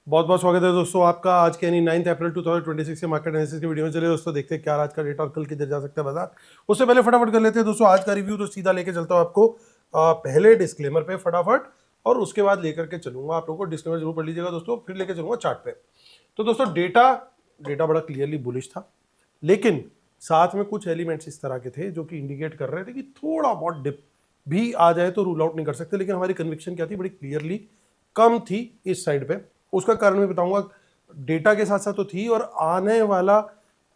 बहुत बहुत स्वागत है दोस्तों आपका आज के यानी 9 अप्रैल 2026 के मार्केट एनालिसिस के वीडियो में। चलिए दोस्तों देखते हैं क्या आज का डेटा और कल किधर जा सकता है बाजार। उससे पहले फटाफट कर लेते हैं दोस्तों आज का रिव्यू। तो सीधा लेके चलता हूँ आपको पहले डिस्क्लेमर पे फटाफट, और उसके बाद लेकर के चलूंगा आप लोगों को। डिस्क्लेमर जरूर पढ़ लीजिएगा दोस्तों, फिर लेके चलूंगा चार्ट पे। तो दोस्तों डेटा बड़ा क्लियरली बुलिश था, लेकिन साथ में कुछ एलिमेंट्स इस तरह के थे जो कि इंडिकेट कर रहे थे कि थोड़ा बहुत डिप भी आ जाए तो रूल आउट नहीं कर सकते। लेकिन हमारी कन्विक्शन क्या थी, बड़ी क्लियरली कम थी इस साइड पे। उसका कारण मैं बताऊंगा, डेटा के साथ साथ तो थी, और आने वाला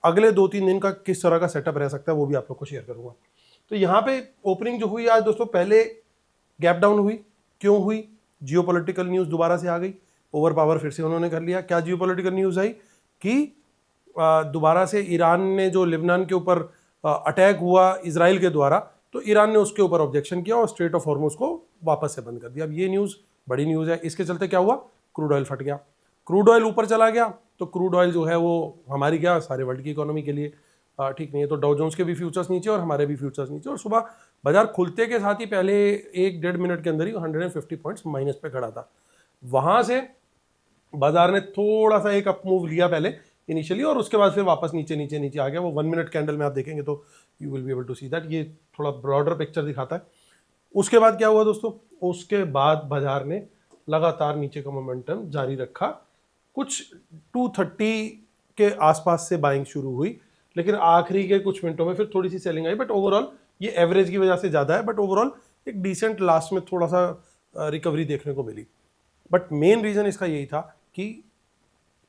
अगले 2-3 दिन का किस तरह का सेटअप रह सकता है वो भी आप लोग को शेयर करूंगा। तो यहाँ पे ओपनिंग जो हुई आज दोस्तों, पहले गैप डाउन हुई। क्यों हुई? जियोपॉलिटिकल न्यूज़ दोबारा से आ गई, ओवर पावर फिर से उन्होंने कर लिया। क्या जियोपॉलिटिकल न्यूज़ आई कि दोबारा से ईरान ने जो लेबनान के ऊपर अटैक हुआ इजराइल के द्वारा, तो ईरान ने उसके ऊपर ऑब्जेक्शन किया और स्ट्रेट ऑफ हॉर्मुज को वापस से बंद कर दिया। अब ये न्यूज़ बड़ी न्यूज़ है। इसके चलते क्या हुआ, क्रूड ऑयल फट गया, क्रूड ऑयल ऊपर चला गया। तो क्रूड ऑयल जो है वो हमारी क्या, सारे वर्ल्ड की इकोनॉमी के लिए ठीक नहीं है। तो डाउ जोन्स के भी फ्यूचर्स नीचे और हमारे भी फ्यूचर्स नीचे, और सुबह बाजार खुलते के साथ ही पहले 1-1.5 मिनट के अंदर ही 150 पॉइंट्स माइनस पे खड़ा था। वहां से बाजार ने थोड़ा सा एक अप मूव लिया पहले इनिशियली, और उसके बाद फिर वापस नीचे नीचे नीचे आ गया। वो 1 मिनट कैंडल में आप देखेंगे तो you will be able to see that. ये थोड़ा ब्रॉडर पिक्चर दिखाता है। उसके बाद क्या हुआ दोस्तों, उसके बाद बाजार ने लगातार नीचे का मोमेंटम जारी रखा। कुछ 230 के आसपास से बाइंग शुरू हुई, लेकिन आखिरी के कुछ मिनटों में फिर थोड़ी सी सेलिंग आई। बट ओवरऑल ये एवरेज की वजह से ज़्यादा है, बट ओवरऑल एक डिसेंट लास्ट में थोड़ा सा रिकवरी देखने को मिली। बट मेन रीज़न इसका यही था कि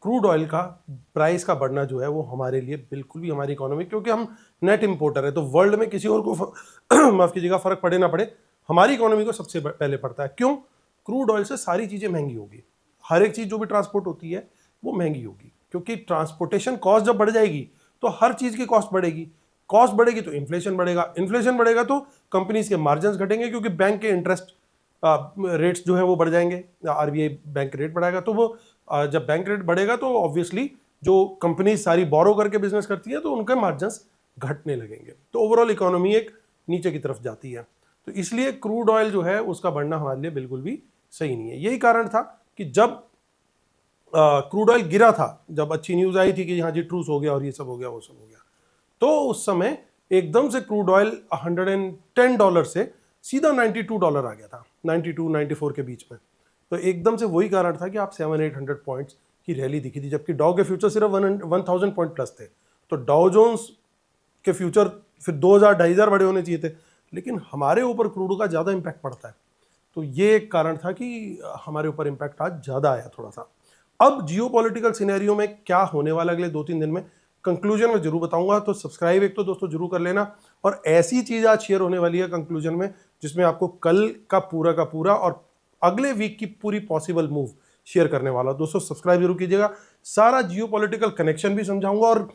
क्रूड ऑयल का प्राइस का बढ़ना जो है वो हमारे लिए बिल्कुल भी, हमारी इकोनॉमी, क्योंकि हम नेट इंपोर्टर है, तो वर्ल्ड में किसी और को माफ़ कीजिएगा फ़र्क पड़े ना पड़े, हमारी इकोनॉमी को सबसे पहले पड़ता है। क्यों? क्रूड ऑयल से सारी चीज़ें महंगी होगी, हर एक चीज़ जो भी ट्रांसपोर्ट होती है वो महंगी होगी, क्योंकि ट्रांसपोर्टेशन कॉस्ट जब बढ़ जाएगी तो हर चीज़ की कॉस्ट बढ़ेगी। कॉस्ट बढ़ेगी तो इन्फ्लेशन बढ़ेगा, इन्फ्लेशन बढ़ेगा तो कंपनीज के मार्जिन घटेंगे, क्योंकि बैंक के इंटरेस्ट रेट्स जो है वो बढ़ जाएंगे। आरबीआई बैंक रेट बढ़ाएगा, तो वो जब बैंक रेट बढ़ेगा तो ऑब्वियसली जो कंपनी सारी बोरो करके बिजनेस करती है तो उनके मार्जिन्स घटने लगेंगे। तो ओवरऑल इकोनॉमी एक नीचे की तरफ जाती है। तो इसलिए क्रूड ऑयल जो है उसका बढ़ना हमारे लिए बिल्कुल भी सही नहीं है। यही कारण था कि जब क्रूड ऑयल गिरा था, जब अच्छी न्यूज़ आई थी कि हाँ जी ट्रूस हो गया और ये सब हो गया वो सब हो गया, तो उस समय एकदम से क्रूड ऑयल $110 से सीधा $92 आ गया था, 92-94 के बीच में। तो एकदम से वही कारण था कि आप 700-800 पॉइंट्स की रैली दिखी थी, जबकि डाउ के फ्यूचर सिर्फ 1000 पॉइंट प्लस थे। तो डाउ जोन्स के फ्यूचर फिर 2000-2500 बड़े होने चाहिए थे, लेकिन हमारे ऊपर क्रूड का ज़्यादा इम्पैक्ट पड़ता है। तो ये एक कारण था कि हमारे ऊपर इम्पैक्ट आज ज़्यादा आया थोड़ा सा। अब जियोपॉलिटिकल सिनेरियो में क्या होने वाला अगले 2-3 दिन में, कंक्लूजन में जरूर बताऊंगा। तो सब्सक्राइब एक तो दोस्तों जरूर कर लेना, और ऐसी चीज़ आज शेयर होने वाली है कंक्लूजन में जिसमें आपको कल का पूरा और अगले वीक की पूरी पॉसिबल मूव शेयर करने वाला। दोस्तों सब्सक्राइब जरूर कीजिएगा। सारा जियोपॉलिटिकल कनेक्शन भी समझाऊंगा, और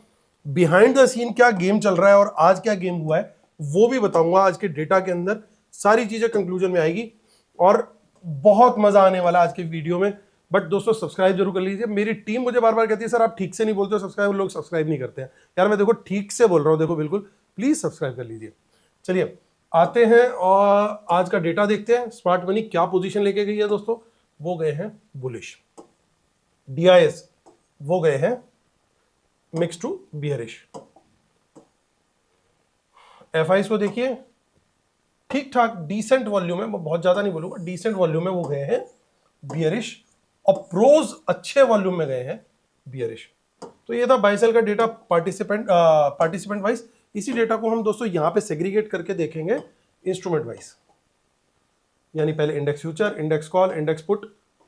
बिहाइंड द सीन क्या गेम चल रहा है और आज क्या गेम हुआ है वो भी बताऊंगा। आज के डेटा के अंदर सारी चीजें कंक्लूजन में आएगी, और बहुत मजा आने वाला आज के वीडियो में। बट दोस्तों सब्सक्राइब जरूर कर लीजिए। मेरी टीम मुझे बार बार कहती है सर आप ठीक से नहीं बोलते हो सब्सक्राइब, लोग सब्सक्राइब नहीं करते हैं। यार मैं देखो ठीक से बोल रहा हूँ, देखो बिल्कुल, प्लीज सब्सक्राइब कर लीजिए। चलिए आते हैं और आज का डेटा देखते हैं। स्मार्ट मनी क्या पोजीशन लेके गई है दोस्तों, वो गए हैं बुलिश। डीआईएस वो गए हैं मिक्स टू बियरिश। एफआईस को देखिए, ठीक ठाक डिसेंट वॉल्यूम है, बहुत ज्यादा नहीं बोलूंगा, डिसेंट वॉल्यूम में वो गए हैं बियरिश, और प्रोज अच्छे वॉल्यूम में गए हैं बियरिश। तो ये था बाय सेल का डेटा पार्टिसिपेंट वाइज। इसी डेटा को हम दोस्तों यहां पे सेग्रीगेट करके देखेंगे इंस्ट्रूमेंट वाइज, यानी पहले index future, index call, index put,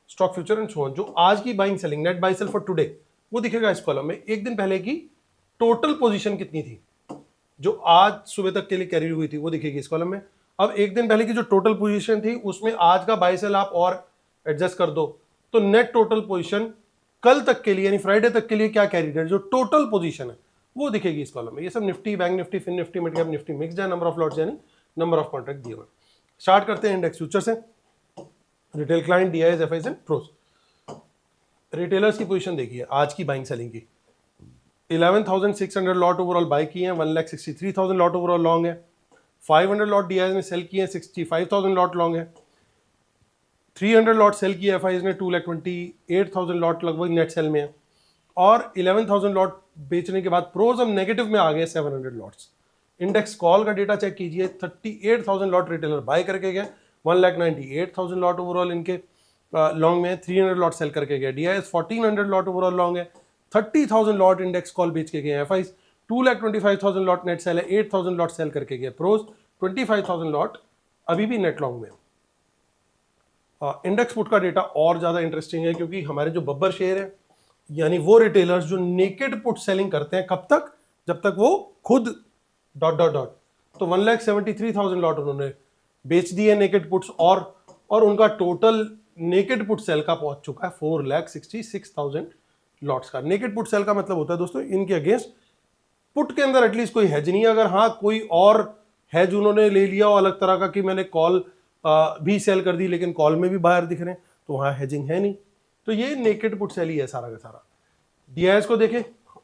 stock future and so on. जो आज की buying selling net buy sell for today वो दिखेगा इस कॉलम में। एक दिन पहले की टोटल पोजीशन कितनी थी जो आज सुबह तक के लिए कैरी हुई थी वो दिखेगी इस कॉलम में। अब एक दिन पहले की जो टोटल पोजीशन थी उसमें आज का बाय सेल आप और एडजस्ट कर दो, तो नेट टोटल पोजीशन कल तक के लिए यानी फ्राइडे तक के लिए क्या कैरी है, जो टोटल पोजीशन है वो दिखेगी इस कॉलम में। ये सब Nifty, bank Nifty, fin Nifty, mid cap Nifty mixed है, नंबर ऑफ लॉट्स यानी नंबर ऑफ कॉन्ट्रैक्ट दिए हुए। स्टार्ट करते हैं इंडेक्स फ्यूचर से। Retail client, DIs, FIs and pros. Retailers की पोजीशन देखिए आज की बाइंग सेलिंग की, 11,600 लॉट ओवरऑल बाय किए हैं, 1,63,000 लॉट ओवरऑल लॉन्ग है, 500 लॉट डीआईएस ने सेल किए हैं, 65,000 लॉट लॉन्ग है, 300 लॉट सेल की एफआईज ने, 2,28,000 लॉट लगभग नेट सेल में है, और 11,000 लॉट बेचने के बाद प्रोज हम नेगेटिव में आ गए 700 लॉट्स। इंडेक्स कॉल का डेटा चेक कीजिए, 38,000 लॉट रिटेलर बाय करके गए, 1,98,000 लॉट ओवरऑल इनके लॉन्ग में, 300 लॉट सेल करके गए। डीआईएस 1400 लॉट ओवरऑल लॉन्ग है, 30,000 लॉट इंडेक्स कॉल बेच के गए। एफआईज 2,25,000 लॉट नेट सेल है, 8,000 लॉट सेल करके गए। प्रोज 25,000 लॉट अभी भी नेट लॉन्ग में। इंडेक्स पुट का डेटा और ज्यादा इंटरेस्टिंग है, क्योंकि हमारे जो बब्बर शेयर है, यानी वो रिटेलर्स जो नेकेड पुट सेलिंग करते हैं, कब तक? जब तक वो खुद ... तो 1,73,000 लॉट उन्होंने बेच दिए नेकेड पुट्स, और उनका टोटल नेकेड पुट सेल का पहुंच चुका है 4,66,000 लॉट्स का। नेकेड पुट सेल का मतलब होता है दोस्तों, इनके अगेंस्ट पुट के अंदर एटलीस्ट कोई हेज नहीं है। अगर हाँ कोई और हेज उन्होंने ले लिया हो अलग तरह का, कि मैंने कॉल भी सेल कर दी लेकिन कॉल में भी बाहर दिख रहे हैं, तो वहाँ हेजिंग है नहीं। तो ये नेकेड पुट सेल ही है सारा का सारा। डीआईएस को देखें,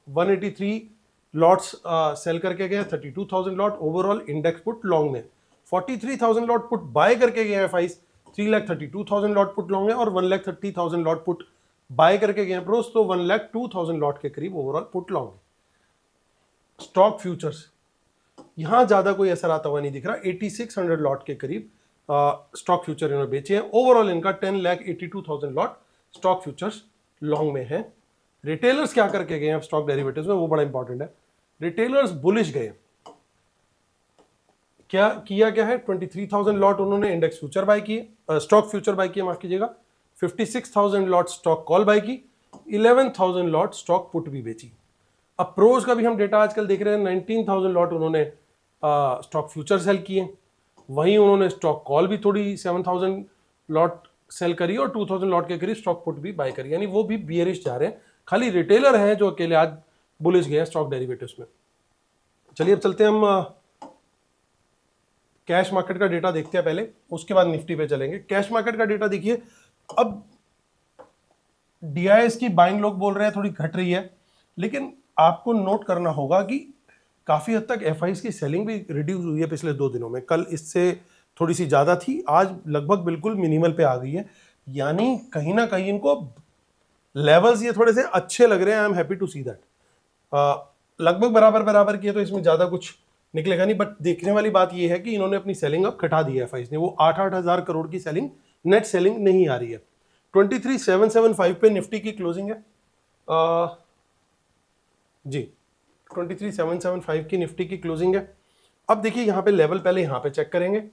183 लॉट्स सेल करके गए, 32,000 lot overall index put long में, 43,000 लॉट पुट बाय करके गए एफआईज, 3,32,000 लॉट पुट लॉन्ग है, और 1,30,000 लॉट पुट बाय करके गए प्रोस, तो 1,02,000 लॉट के करीब ओवरऑल पुट लॉन्ग है। स्टॉक फ्यूचर्स, यहां ज्यादा कोई असर आता हुआ नहीं दिख रहा, 8,600 लॉट के करीब स्टॉक फ्यूचर इन्होंने बेचे हैं। ओवरऑल इनका 10,82,000 लॉट स्टॉक फ्यूचर्स लॉन्ग में है। रिटेलर्स क्या करके गए हैं स्टॉक डेरिवेटिव्स में, वो बड़ा इंपॉर्टेंट है। रिटेलर्स बुलिश गए, क्या किया क्या है, 23,000 लॉट उन्होंने इंडेक्स फ्यूचर बाय किए, स्टॉक फ्यूचर बाय किए, माफ कीजिएगा, 56,000 लॉट स्टॉक कॉल बाय की, 11,000 लॉट स्टॉक पुट भी बेची। अब प्रोज का भी हम डेटा आजकल देख रहे हैं, 19,000 लॉट उन्होंने स्टॉक फ्यूचर सेल किए, वहीं उन्होंने स्टॉक कॉल भी थोड़ी 7,000 लॉट सेल करी, और 2,000 लॉट के करीब स्टॉक पुट भी बाय करी, यानी वो भी बियरिश जा रहे हैं। खाली रिटेलर हैं जो अकेले आज बुलिश गए स्टॉक डेरिवेटिव्स में। चलिए अब चलते हैं हम कैश मार्केट का डेटा देखते हैं पहले, उसके बाद निफ्टी पे चलेंगे। कैश मार्केट का डेटा देखिए, अब डीआईएस की बाइंग लोग बोल रहे हैं थोड़ी घट रही है, लेकिन आपको नोट करना होगा कि काफी हद तक एफआईज की सेलिंग भी रिड्यूस हुई है पिछले 2 दिनों में। कल इससे थोड़ी सी ज्यादा थी, आज लगभग बिल्कुल मिनिमल पे आ गई है, यानी कहीं ना कहीं इनको लेवल्स ये थोड़े से अच्छे लग रहे हैं। I am happy to see that. लगभग बराबर बराबर किए तो इसमें ज्यादा कुछ निकलेगा नहीं, बट देखने वाली बात ये है कि इन्होंने अपनी सेलिंग अब घटा दी है एफआईज ने। वो 8-8 हजार करोड़ की सेलिंग, नेट सेलिंग नहीं आ रही है। 23,775 पे निफ्टी की क्लोजिंग है जी, 23,775 की निफ्टी की क्लोजिंग है। अब देखिए यहाँ पे लेवल पहले यहाँ पे चेक करेंगे,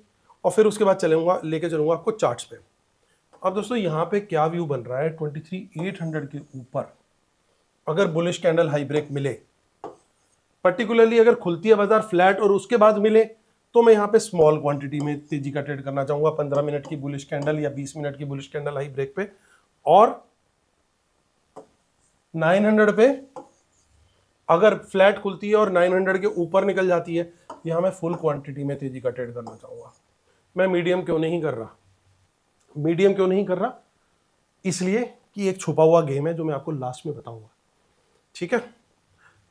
और फिर उसके बाद लेके चलूंगा आपको चार्ट्स पे। अब दोस्तों यहाँ पे क्या व्यू बन रहा है, 23,800 के ऊपर अगर बुलिश कैंडल हाई ब्रेक मिले, पर्टिकुलरली अगर खुलती है बाजार फ्लैट और उसके बाद मिले, तो मैं यहाँ पे स्मॉल क्वांटिटी में तेजी का ट्रेड करना चाहूंगा, 15 मिनट की बुलिश कैंडल या 20 मिनट की बुलिश कैंडल हाई ब्रेक पे। और 900 पे अगर फ्लैट खुलती है और 900 के ऊपर निकल जाती है, यहाँ मैं फुल क्वांटिटी में तेजी का ट्रेड करना चाहूंगा। मैं मीडियम क्यों नहीं कर रहा, इसलिए कि एक छुपा हुआ गेम है जो मैं आपको लास्ट में बताऊंगा, ठीक है।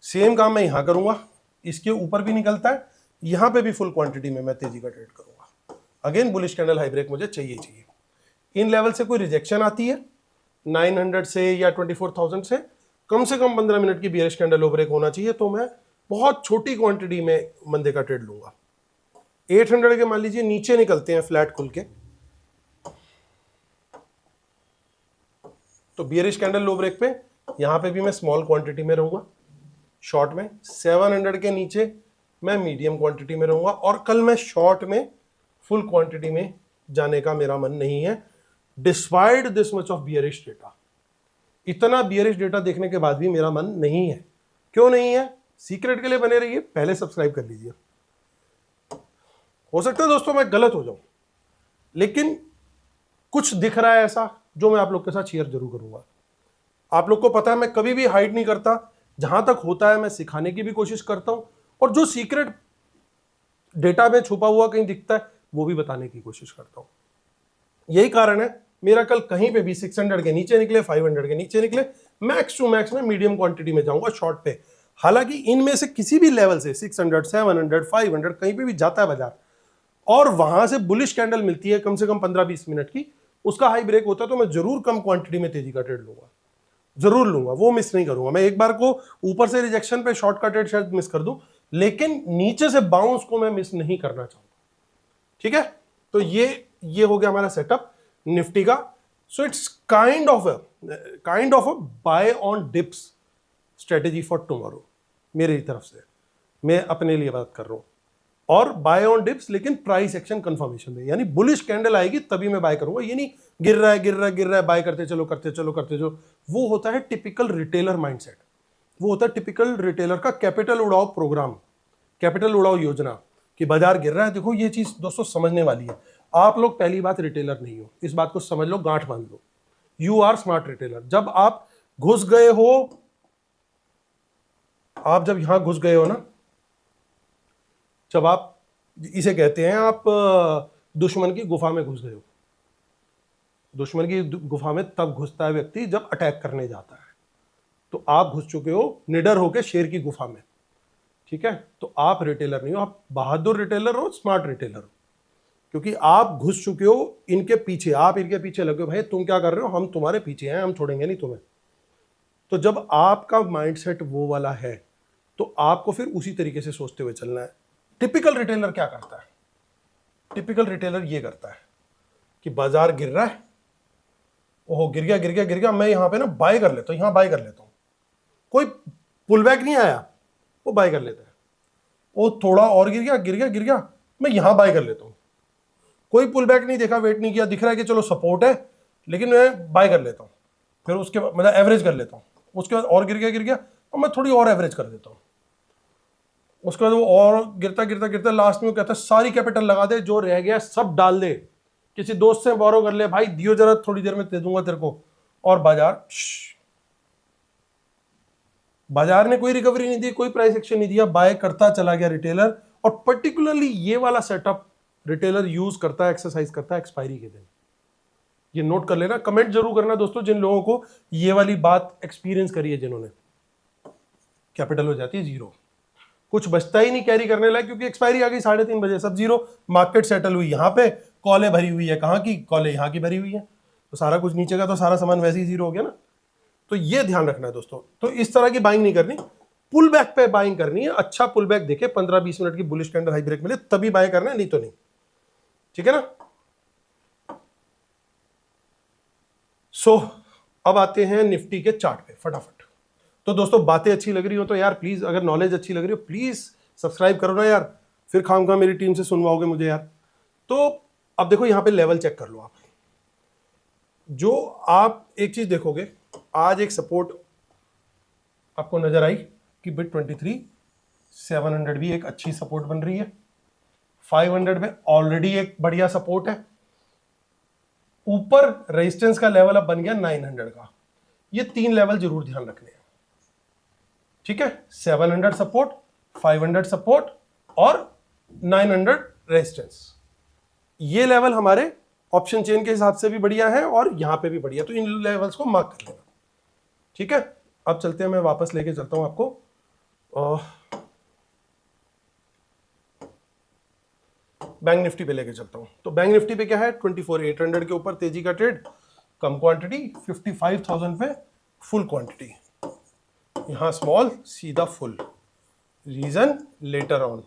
सेम काम मैं यहां करूंगा, इसके ऊपर भी निकलता है, यहां पे भी फुल क्वांटिटी में मैं तेजी का ट्रेड करूंगा। Again bullish candle high break मुझे चाहिए। इन लेवल से कोई रिजेक्शन आती है 900 से या 24,000 से कम 15 मिनट की बियरिश कैंडल लो ब्रेक होना चाहिए, तो मैं बहुत छोटी क्वांटिटी में मंदे का ट्रेड लूंगा। 800 के मान लीजिए नीचे निकलते हैं फ्लैट खुल के, तो बियरिश कैंडल लो ब्रेक पे यहां पे भी मैं स्मॉल क्वांटिटी में रहूंगा शॉर्ट में। 700 के नीचे मैं मीडियम क्वांटिटी में रहूंगा, और कल मैं शॉर्ट में फुल क्वांटिटी में जाने का मेरा मन नहीं है, despite this much of bearish data. इतना बियरिश डेटा देखने के बाद भी मेरा मन नहीं है। क्यों नहीं है? सीक्रेट के लिए बने रहिए, पहले सब्सक्राइब कर लीजिए। हो सकता है दोस्तों मैं गलत हो जाऊं, लेकिन कुछ दिख रहा है ऐसा जो मैं आप लोग के साथ शेयर जरूर करूंगा। आप लोग को पता है मैं कभी भी हाइड नहीं करता, जहां तक होता है मैं सिखाने की भी कोशिश करता हूं, और जो सीक्रेट डेटा में छुपा हुआ कहीं दिखता है वो भी बताने की कोशिश करता हूं। यही कारण है मेरा कल कहीं पे भी 600 के नीचे निकले, 500 के नीचे निकले, मैक्स टू मैक्स में मीडियम क्वांटिटी में जाऊंगा शॉर्ट पे। हालांकि इनमें से किसी भी लेवल से 600, 700, 500 कहीं पे भी जाता है बाजार, और वहां से बुलिश कैंडल मिलती है कम से कम 15-20 मिनट की, उसका हाई ब्रेक होता है तो मैं जरूर कम क्वांटिटी में तेजी का ट्रेड लूंगा, जरूर लूंगा, वो मिस नहीं करूंगा। मैं एक बार को ऊपर से रिजेक्शन पे शॉर्ट का ट्रेड शायद मिस कर दूं, लेकिन नीचे से बाउंस को मैं मिस नहीं करना चाहूंगा। ठीक है, तो ये हो गया हमारा सेटअप निफ्टी का। So it's kind of a buy on dips strategy for tomorrow, मेरी तरफ से मैं अपने लिए बात कर रहा हूं। और बाय ऑन डिप्स, लेकिन प्राइस एक्शन कंफर्मेशन में, यानी बुलिश कैंडल आएगी तभी मैं बाय करूंगा। ये नहीं गिर रहा है गिर रहा है गिर रहा है बाय करते चलो करते चलो करते चलो। वो होता है टिपिकल रिटेलर माइंडसेट, वो होता है टिपिकल रिटेलर का कैपिटल उड़ाओ प्रोग्राम, कैपिटल उड़ाओ योजना, कि बाजार गिर रहा है। देखो ये चीज दोस्तों समझने वाली है। आप लोग पहली बात रिटेलर नहीं हो, इस बात को समझ लो, गांठ बांध लो। You are smart retailer. जब आप घुस गए हो, आप जब यहां घुस गए हो ना, जब आप, इसे कहते हैं आप दुश्मन की गुफा में घुस गए हो। दुश्मन की गुफा में तब घुसता है व्यक्ति जब अटैक करने जाता है। तो आप घुस चुके हो निडर होके शेर की गुफा में। ठीक है, तो आप रिटेलर नहीं हो, आप बहादुर रिटेलर हो, स्मार्ट रिटेलर हो, क्योंकि आप घुस चुके हो इनके पीछे, आप इनके पीछे लगे हो। भाई तुम क्या कर रहे हो, हम तुम्हारे पीछे हैं, हम छोड़ेंगे नहीं तुम्हें। तो जब आपका माइंडसेट वो वाला है तो आपको फिर उसी तरीके से सोचते हुए चलना है। टिपिकल रिटेलर क्या करता है? टिपिकल रिटेलर ये करता है कि बाजार गिर रहा है, ओहो गिर गया गिर गया गिर गया, मैं यहां पे ना बाय कर लेता हूं, यहां बाय कर लेता हूं। कोई पुल बैक नहीं आया, वो बाय कर लेता है। वो थोड़ा और गिर गया गिर गया गिर गया, मैं यहां बाय कर लेता हूं। कोई पुल बैक नहीं देखा, वेट नहीं किया, दिख रहा है कि चलो सपोर्ट है, लेकिन मैं बाय कर लेता हूं। फिर उसके बाद मतलब एवरेज कर लेता हूं। उसके बाद और गिर गया और मैं थोड़ी और एवरेज कर देता हूं। उसके बाद वो और गिरता गिरता गिरता लास्ट में वो कहता है सारी कैपिटल लगा दे, जो रह गया सब डाल दे, किसी दोस्त से बोरो कर ले, भाई दियो जरा थोड़ी देर में दे दूंगा तेरे को। और बाजार ने कोई रिकवरी नहीं दी, कोई प्राइस एक्शन नहीं दिया, बाय करता चला गया रिटेलर। और पर्टिकुलरली ये वाला सेटअप रिटेलर यूज करता है, एक्सरसाइज करता है एक्सपायरी के दिन। ये नोट कर लेना, कमेंट जरूर करना दोस्तों जिन लोगों को ये वाली बात एक्सपीरियंस करी है, जिन्होंने। कैपिटल हो जाती है जीरो, कुछ बचता ही नहीं कैरी करने लायक, क्योंकि एक्सपायरी आ गई 3:30 बजे, सब जीरो। मार्केट सेटल हुई यहाँ पे, कॉलें भरी हुई है, कहाँ की कॉलें, यहाँ की भरी हुई है, तो सारा कुछ नीचे का तो सारा सामान वैसे ही जीरो हो गया ना। तो ये ध्यान रखना है दोस्तों। तो इस तरह की बाइंग नहीं करनी, पुल बैक पे बाइंग करनी है। अच्छा पुल बैक देखे, 15-20 मिनट की बुलिश कैंडल हाई ब्रेक मिले तभी बाय करना है, नहीं तो नहीं। ठीक है ना। सो अब आते हैं निफ्टी के चार्ट पे फटाफट। तो दोस्तों बातें अच्छी लग रही हो तो यार प्लीज, अगर नॉलेज अच्छी लग रही हो प्लीज सब्सक्राइब करो ना यार, फिर खामखा मेरी टीम से सुनवाओगे मुझे यार। तो अब देखो यहां पे लेवल चेक कर लो आप। जो आप एक चीज देखोगे, आज एक सपोर्ट आपको नजर आई कि बिट 23,700 भी एक अच्छी सपोर्ट बन रही है। 500 में ऑलरेडी एक बढ़िया सपोर्ट है। ऊपर रेजिस्टेंस का लेवल अब बन गया 900 का। ये 3 लेवल जरूर ध्यान रखने हैं। ठीक है, 700 सपोर्ट, 500 सपोर्ट और 900 रेजिस्टेंस। ये लेवल हमारे ऑप्शन चेन के हिसाब से भी बढ़िया है और यहां पे भी बढ़िया, तो इन लेवल्स को मार्क कर लेना। ठीक है, अब चलते हैं, मैं वापस लेके चलता हूं आपको बैंक निफ्टी पे लेके चलता हूं। तो बैंक निफ्टी पे क्या है, 24,800 के ऊपर तेजी का ट्रेड, कम क्वांटिटी, 55,000 पे फुल क्वांटिटी, यहां स्मॉल सीधा फुल, रीजन लेटर ऑन।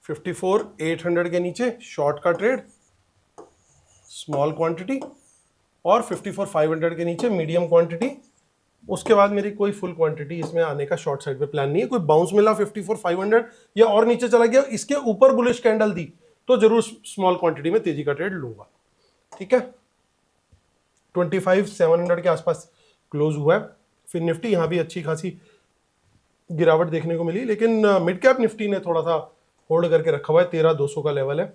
$54,800 के नीचे शॉर्ट का ट्रेड, स्मॉल क्वांटिटी, और 54,500 के नीचे मीडियम क्वांटिटी। उसके बाद मेरी कोई फुल क्वांटिटी इसमें आने का शॉर्ट साइड पे प्लान नहीं है। कोई बाउंस मिला 54,500 या और नीचे चला गया, इसके ऊपर बुलिश कैंडल दी तो जरूर स्मॉल क्वांटिटी में तेजी का ट्रेड लूंगा। ठीक है, 25,700 के आसपास क्लोज हुआ है। फिर निफ्टी यहां भी अच्छी खासी गिरावट देखने को मिली, लेकिन मिड कैप निफ्टी ने थोड़ा सा होल्ड करके रखा हुआ है, 13,200 का लेवल है।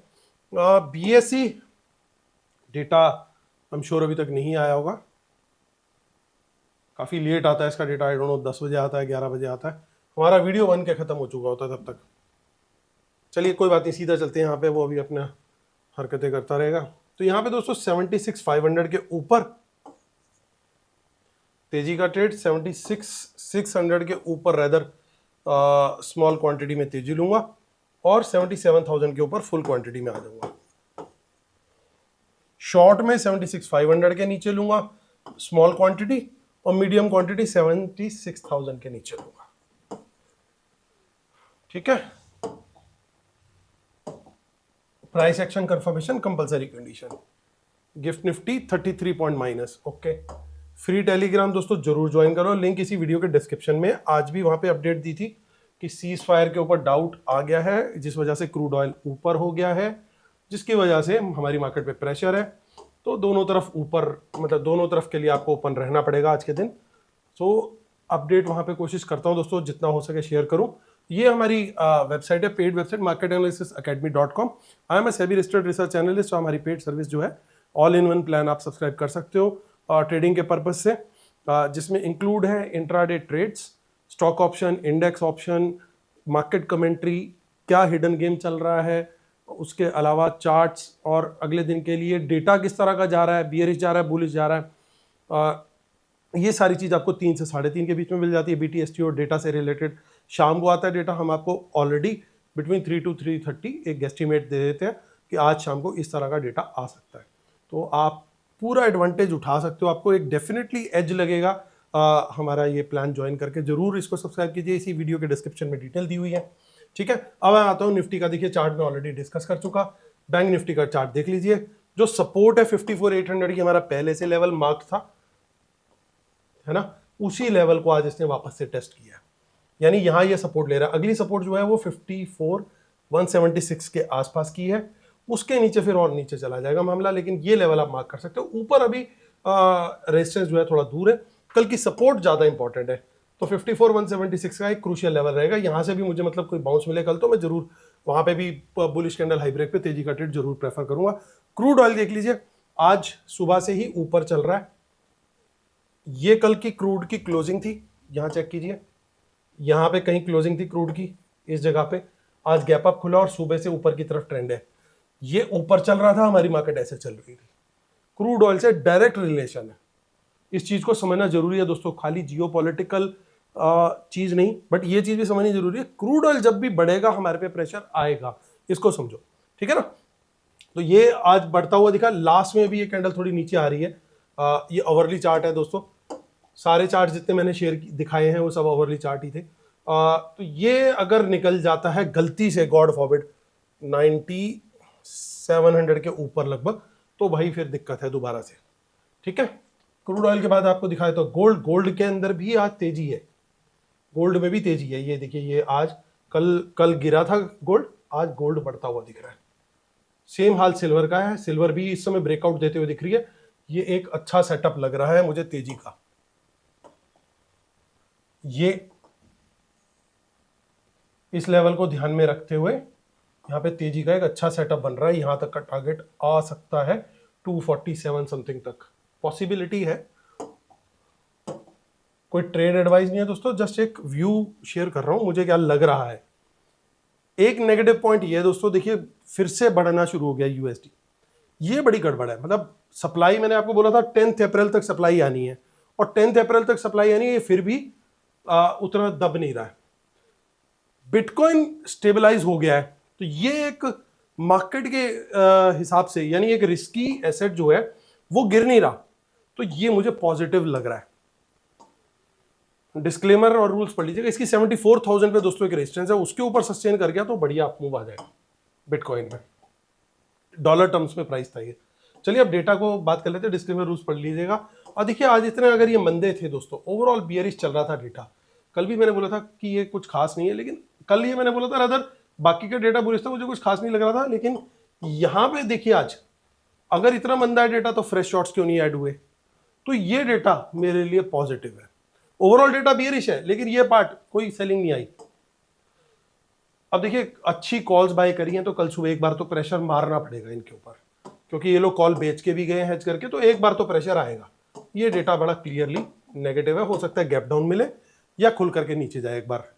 BSE data I am sure अभी तक नहीं आया होगा, काफ़ी लेट आता है इसका डेटा, आई डोंट नो 10 बजे आता है 11 बजे आता है, हमारा वीडियो बन के ख़त्म हो चुका होता है तब तक। चलिए कोई बात नहीं, सीधा चलते हैं यहाँ पे, वो अभी अपना हरकतें करता रहेगा। तो यहाँ पे दोस्तों 76,500 के ऊपर तेजी का ट्रेड, 76,600 के ऊपर रेदर स्मॉल क्वांटिटी में तेजी लूंगा और 77,000 के ऊपर फुल क्वांटिटी में आ जाऊंगा। शॉर्ट में 76,500 के नीचे लूंगा स्मॉल क्वांटिटी और मीडियम क्वांटिटी 76,000 के नीचे लूंगा। ठीक है, price action confirmation compulsory condition. Gift Nifty 33 point minus. Okay, free Telegram दोस्तों जरूर ज्वाइन करो, लिंक इसी वीडियो के डिस्क्रिप्शन में। आज भी वहां पे अपडेट दी थी कि सीज फायर के ऊपर डाउट आ गया है, जिस वजह से क्रूड ऑयल ऊपर हो गया है, जिसकी वजह से हमारी मार्केट पे प्रेशर है। तो दोनों तरफ ऊपर, मतलब दोनों तरफ के लिए आपको ओपन रहना पड़ेगा आज के दिन। सो अपडेट वहां पे कोशिश करता हूं दोस्तों, जितना हो सके शेयर करूं। ये हमारी वेबसाइट है, paid website marketanalysis.academy.com। I am a SEBI registered research analyst. तो हमारी पेड सर्विस जो है ऑल इन वन प्लान आप सब्सक्राइब कर सकते हो ट्रेडिंग के पर्पज से, जिसमें इंक्लूड है intraday trades, stock option, index option, market commentary, क्या हिडन गेम चल रहा है, उसके अलावा चार्ट्स और अगले दिन के लिए डेटा किस तरह का जा रहा है, बियरिश जा रहा है, बुलिश जा रहा है। ये सारी चीज़ आपको 3 से 3:30 के बीच में मिल जाती है। BTST और डेटा से रिलेटेड शाम को आता है डेटा। हम आपको ऑलरेडी बिटवीन 3 to 3:30 एक गेस्टिमेट दे देते हैं कि आज शाम को इस तरह का डेटा आ सकता है। तो आप पूरा एडवांटेज उठा सकते हो, आपको एक डेफिनेटली एज लगेगा हमारा ये प्लान ज्वाइन करके। जरूर इसको सब्सक्राइब कीजिए, इसी वीडियो के डिस्क्रिप्शन में डिटेल दी हुई है। ठीक है, अब मैं आता हूँ निफ्टी का। देखिए चार्ट में ऑलरेडी डिस्कस कर चुका। बैंक निफ्टी का चार्ट देख लीजिए। जो सपोर्ट है 54,800 की, हमारा पहले से लेवल मार्क था, है ना, उसी लेवल को आज इसने वापस से टेस्ट किया, यानी यहां ये सपोर्ट ले रहा है। अगली सपोर्ट जो है वो 54,176 के आसपास की है। उसके नीचे फिर और नीचे चला जाएगा मामला, लेकिन ये लेवल आप मार्क कर सकते हो। ऊपर अभी रेजिस्टेंस जो है थोड़ा दूर है, कल की सपोर्ट ज्यादा इंपॉर्टेंट है। तो 54,176 का एक क्रूशियल लेवल रहेगा। यहां से भी मुझे मतलब कोई बाउंस मिले कल तो मैं जरूर वहां पे भी बुलिश कैंडल हाई ब्रेक पे तेजी का ट्रेड जरूर प्रेफर करूंगा। क्रूड ऑयल देख लीजिए, आज सुबह से ही ऊपर चल रहा है। ये कल की क्रूड की क्लोजिंग थी, यहां चेक कीजिए, यहां पे कहीं क्लोजिंग थी क्रूड की इस जगह पे। आज गैप अप खुला और सुबह से ऊपर की तरफ ट्रेंड है। ये ऊपर चल रहा था, हमारी मार्केट ऐसे चल रही थी। क्रूड ऑयल से डायरेक्ट रिलेशन है, इस चीज को समझना जरूरी है दोस्तों। खाली जियोपॉलिटिकल चीज नहीं, बट ये चीज भी समझनी जरूरी है। क्रूड ऑयल जब भी बढ़ेगा हमारे पे प्रेशर आएगा, इसको समझो। ठीक है ना। तो ये आज बढ़ता हुआ दिखा। लास्ट में भी ये कैंडल थोड़ी नीचे आ रही है। ये ओवरली चार्ट है दोस्तों। सारे चार्ट जितने मैंने शेयर दिखाए हैं वो सब ओवरली चार्ट ही थे। तो ये अगर निकल जाता है गलती से, गॉड फॉरबिड, 9700 के ऊपर लगभग, तो भाई फिर दिक्कत है दोबारा से। ठीक है, क्रूड ऑयल के बाद आपको दिखाया तो गोल्ड के अंदर भी आज तेजी है। गोल्ड में भी तेजी है। ये देखिए, ये आज कल गिरा था गोल्ड, आज गोल्ड बढ़ता हुआ दिख रहा है। सेम हाल सिल्वर का है। सिल्वर भी इस समय ब्रेकआउट देते हुए दिख रही है। ये एक अच्छा सेटअप लग रहा है मुझे तेजी का। ये इस लेवल को ध्यान में रखते हुए यहाँ पे तेजी का एक अच्छा सेटअप बन रहा है। यहां तक का टारगेट आ सकता है 247 समथिंग तक, पॉसिबिलिटी है। कोई ट्रेड एडवाइस नहीं है दोस्तों, जस्ट एक व्यू शेयर कर रहा हूं, मुझे क्या लग रहा है। एक नेगेटिव पॉइंट ये है दोस्तों, देखिए फिर से बढ़ना शुरू हो गया यूएसडी। ये बड़ी गड़बड़ है। मतलब सप्लाई, मैंने आपको बोला था 10 अप्रैल तक सप्लाई आनी है, और 10 अप्रैल तक सप्लाई आनी है, फिर भी उतना दब नहीं रहा है। बिटकॉइन स्टेबलाइज हो गया है, तो ये एक मार्केट के हिसाब से, यानी एक रिस्की एसेट जो है वो गिर नहीं रहा, तो ये मुझे पॉजिटिव लग रहा है। डिस्क्लेमर और रूल्स पढ़ लीजिएगा। इसकी 74,000 पे दोस्तों एक रेजिस्टेंस है, उसके ऊपर सस्टेन कर गया तो बढ़िया आप मूव आ जाएगा बिटकॉइन में। डॉलर टर्म्स में प्राइस था ये। चलिए अब डेटा को बात कर लेते हैं। डिस्क्लेमर रूल्स पढ़ लीजिएगा। और देखिए आज इतने अगर ये मंदे थे दोस्तों, ओवरऑल बियरिश चल रहा था डेटा। कल भी मैंने बोला था कि ये कुछ खास नहीं है, लेकिन कल ये मैंने बोला था रादर बाकी का डेटा बुलिश था, मुझे कुछ खास नहीं लग रहा था। लेकिन यहां पे देखिए आज अगर इतना मंदा है डेटा, तो फ्रेश शॉर्ट्स क्यों नहीं ऐड हुए? तो ये डेटा मेरे लिए पॉजिटिव है। ओवरऑल डेटा बियरिश है, लेकिन ये पार्ट कोई सेलिंग नहीं आई। अब देखिए अच्छी कॉल्स बाय करी हैं, तो कल सुबह एक बार तो प्रेशर मारना पड़ेगा इनके ऊपर, क्योंकि ये लोग कॉल बेच के भी गए हेज करके, तो एक बार तो प्रेशर आएगा। ये डेटा बड़ा क्लियरली नेगेटिव है। हो सकता है गैप डाउन मिले या खुल करके नीचे जाए। एक बार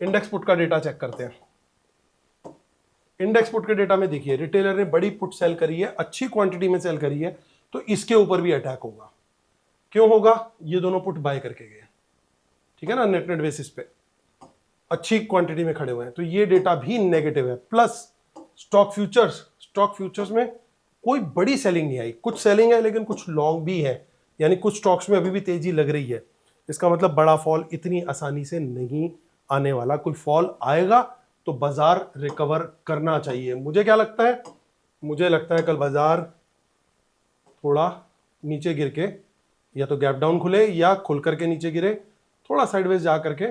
इंडेक्स पुट का डेटा चेक करते हैं। इंडेक्स पुट के डेटा में देखिए रिटेलर ने बड़ी पुट सेल करी है, अच्छी क्वांटिटी में सेल करी है, तो इसके ऊपर भी अटैक होगा। क्यों होगा? ये दोनों पुट बाय करके गए, ठीक है ना, नेट बेसिस पे। अच्छी क्वांटिटी में खड़े हुए हैं, तो ये डेटा भी नेगेटिव है। प्लस स्टॉक फ्यूचर्स में कोई बड़ी सेलिंग नहीं आई, कुछ सेलिंग है लेकिन कुछ लॉन्ग भी है, यानी कुछ स्टॉक्स में अभी भी तेजी लग रही है। इसका मतलब बड़ा फॉल इतनी आसानी से नहीं आने वाला, कोई फॉल आएगा तो बाजार रिकवर करना चाहिए। मुझे क्या लगता है, मुझे लगता है कल बाजार थोड़ा नीचे गिर के या तो गैप डाउन खुले या खुल करके नीचे गिरे, थोड़ा साइडवेज जा करके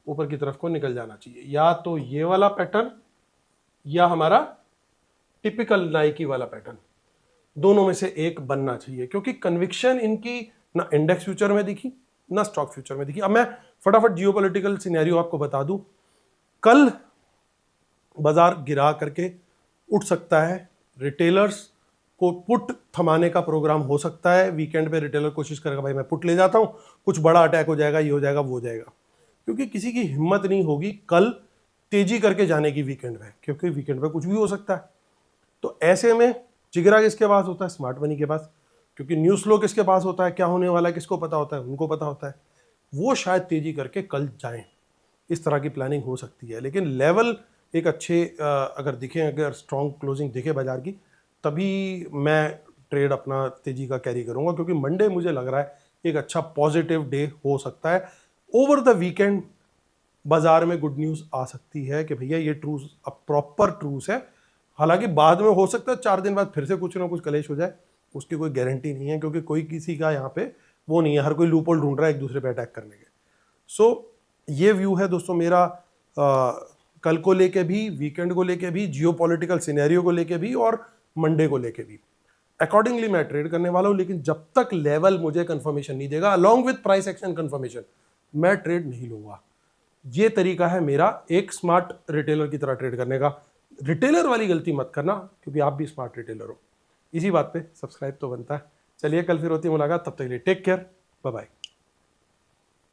ऊपर की तरफ को निकल जाना चाहिए। या तो ये वाला पैटर्न या हमारा टिपिकल नाइकी वाला पैटर्न, दोनों में से एक बनना चाहिए, क्योंकि कन्विक्शन इनकी ना इंडेक्स फ्यूचर में दिखी ना स्टॉक फ्यूचर में दिखी। अब मैं फटाफट जियोपॉलिटिकल सिनेरियो आपको बता दूं, कल बाजार गिरा करके उठ सकता है, रिटेलर्स को पुट थमाने का प्रोग्राम हो सकता है। वीकेंड पे रिटेलर कोशिश करेगा भाई मैं पुट ले जाता हूं, कुछ बड़ा अटैक हो जाएगा, ये हो जाएगा वो हो जाएगा, क्योंकि किसी की हिम्मत नहीं होगी कल तेजी करके जाने की वीकेंड में, क्योंकि वीकेंड पे कुछ भी हो सकता है। तो ऐसे में जिगरा किसके पास होता है, स्मार्ट मनी के पास, क्योंकि न्यूज़ फ्लो किसके पास होता है, क्या होने वाला है किसको पता होता है, उनको पता होता है, वो शायद तेजी करके कल जाएं। इस तरह की प्लानिंग हो सकती है, लेकिन लेवल एक अच्छे अगर दिखे, अगर स्ट्रॉन्ग क्लोजिंग दिखे बाजार की, तभी मैं ट्रेड अपना तेजी का कैरी करूंगा, क्योंकि मंडे मुझे लग रहा है एक अच्छा पॉजिटिव डे हो सकता है। ओवर द वीकेंड बाजार में गुड न्यूज़ आ सकती है कि भैया ये ट्रूस अब प्रॉपर ट्रूस है। हालांकि बाद में हो सकता है 4 दिन बाद फिर से कुछ ना कुछ कलेश हो जाए, उसकी कोई गारंटी नहीं है, क्योंकि कोई किसी का यहाँ पे वो नहीं है, हर कोई लूपहोल ढूंढ रहा है एक दूसरे पे अटैक करने के। सो ये व्यू है दोस्तों मेरा, कल को लेके भी, वीकेंड को लेके भी, जियोपॉलिटिकल सिनेरियो को लेके भी और मंडे को लेके भी। अकॉर्डिंगली मैं ट्रेड करने वाला हूं, लेकिन जब तक लेवल मुझे कंफर्मेशन नहीं देगा along with price action confirmation, मैं ट्रेड नहीं लूंगा। ये तरीका है मेरा एक स्मार्ट रिटेलर की तरह ट्रेड करने का। रिटेलर वाली गलती मत करना, क्योंकि आप भी स्मार्ट रिटेलर हो। इसी बात पे सब्सक्राइब तो बनता है। चलिए कल फिर होती है मुलाकात, तब तक के लिए टेक केयर, बाय बाय।